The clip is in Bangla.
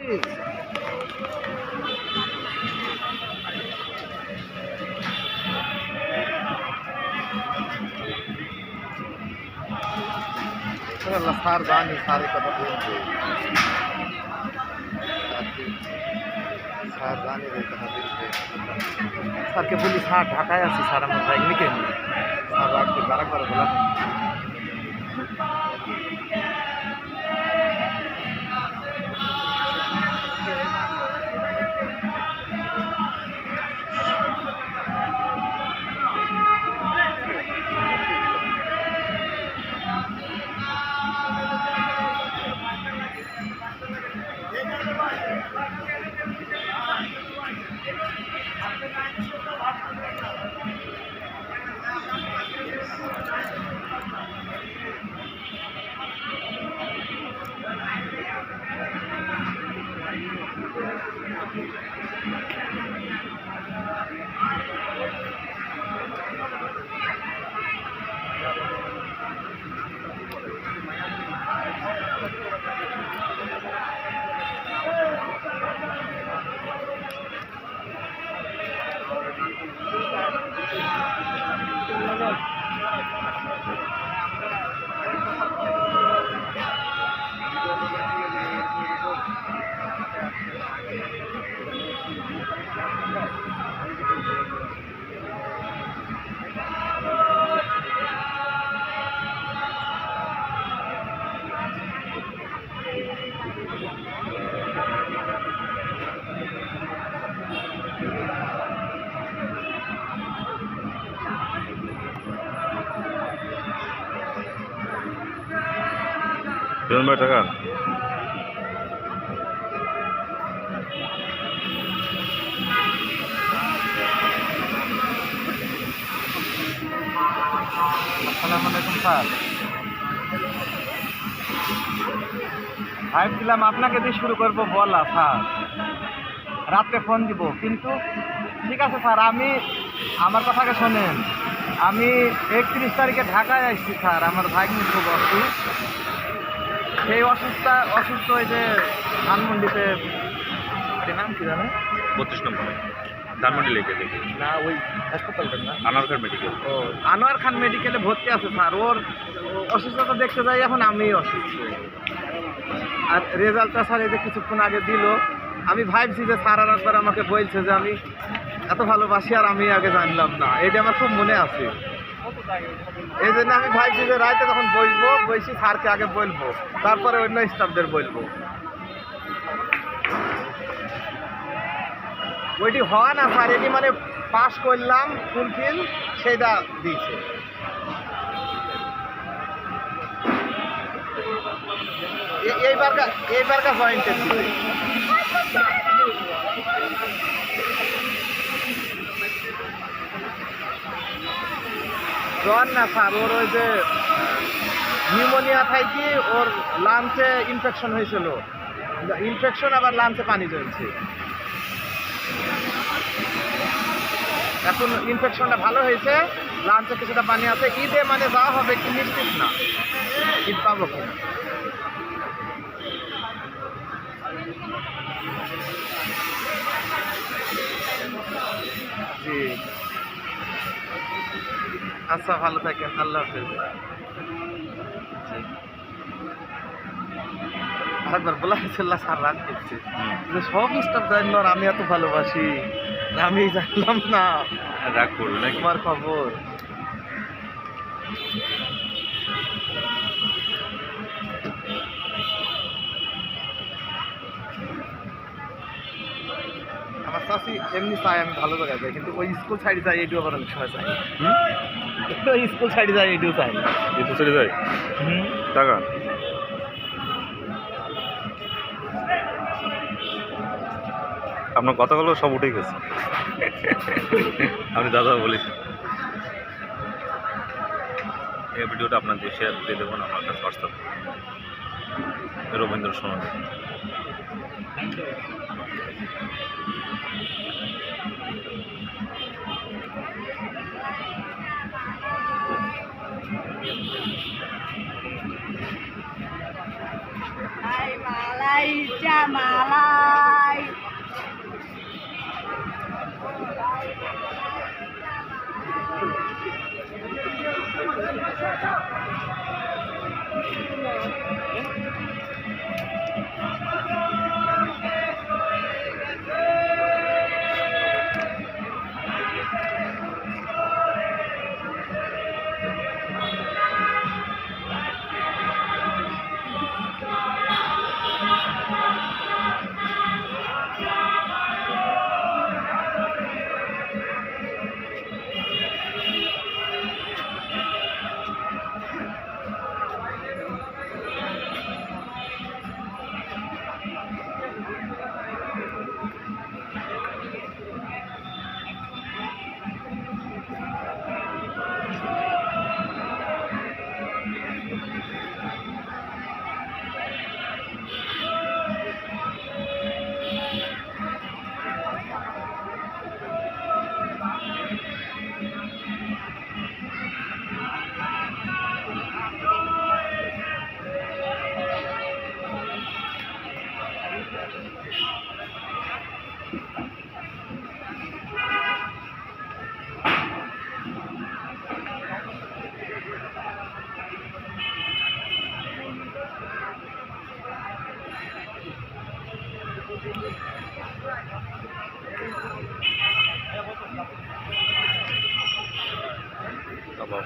স্যার জানি স্যারের কথা বলছে স্যার জানি এই কথা বলছে স্যারকে বলি স্যার ঢাকায় আছি স্যার আমার ভাই নিকে স্যার রাখতে কারা করে বলা টাকা আসসালামু আলাইকুম স্যার ভাবছিলাম আপনাকে দিয়ে শুরু করবো বলা স্যার রাত্রে ফোন দিব কিন্তু ঠিক আছে স্যার আমি আমার কথাকে শোনেন আমি 31 তারিখে ঢাকায় আসছি স্যার আমার ভাগ্নি খুব অসুস্থ সেই অসুস্থ ওই যে ধানমন্ডিতে নাম কি জানে 32 নম্বর ধানমন্ডি লেগে দেখি না ওই হাসপাতালটা না আনোয়ার খান মেডিকেল ও আনোয়ার খান মেডিকেলে ভর্তি আছে স্যার ওর অসুস্থতা দেখতে যাই এখন আমি অসুস্থ আর রেজাল্টটা স্যার এই যে কিছুক্ষণ আগে দিল আমি ভাবছি যে স্যার আর একবার আমাকে বলছে যে আমি এত ভালোবাসি আর আমি আগে জানলাম না এটা আমার খুব মনে আছে এই জন্য আমি ভাবছি যে রাইতে যখন বসি স্যারকে আগে বলবো তারপরে অন্য স্টাফদের বলবো ওইটি হয় না স্যার এটি মানে পাস করলাম ফুলফিল সেইটা দিয়েছে এইবারকার পয়েন্টের দিকে জ্বর না স্যার ওর ওই যে নিউমোনিয়া থাকি ওর লাঞ্চে ইনফেকশন হয়েছিল ইনফেকশন আবার লাঞ্চে পানি জ্বলছে এখন ইনফেকশনটা ভালো হয়েছে লাঞ্চে কিছুটা পানি আছে ঈদে মানে যাওয়া হবে কি নিশ্চিত না ঈদ পাবো কিনা জি আচ্ছা ভালো থাকেন আল্লাহ হাফেজ একবার বলা হয়েছিল স্যার রাগ করছে যে সব স্টাফ জানলো আর আমি এত ভালোবাসি আমি জানলাম না রাগ করবে না তোমার খবর আমার চাষি এমনি চাই আমি ভালো জায়গায় যাই কিন্তু ওই স্কুল সাইডে যাই এটিও আবার অনেক সময় চাই ওই স্কুল সাইডে যাই এটিও চাই একটু চলে যায় টাকা আপনার কথাগুলো সব উঠে গেছে আমি দাদা বলেছি এই ভিডিওটা আপনাদের শেয়ার দিয়ে দেবেন আমার কাছে হোয়াটসঅ্যাপ রবীন্দ্র সোনালী Malay, Malay, কাবাব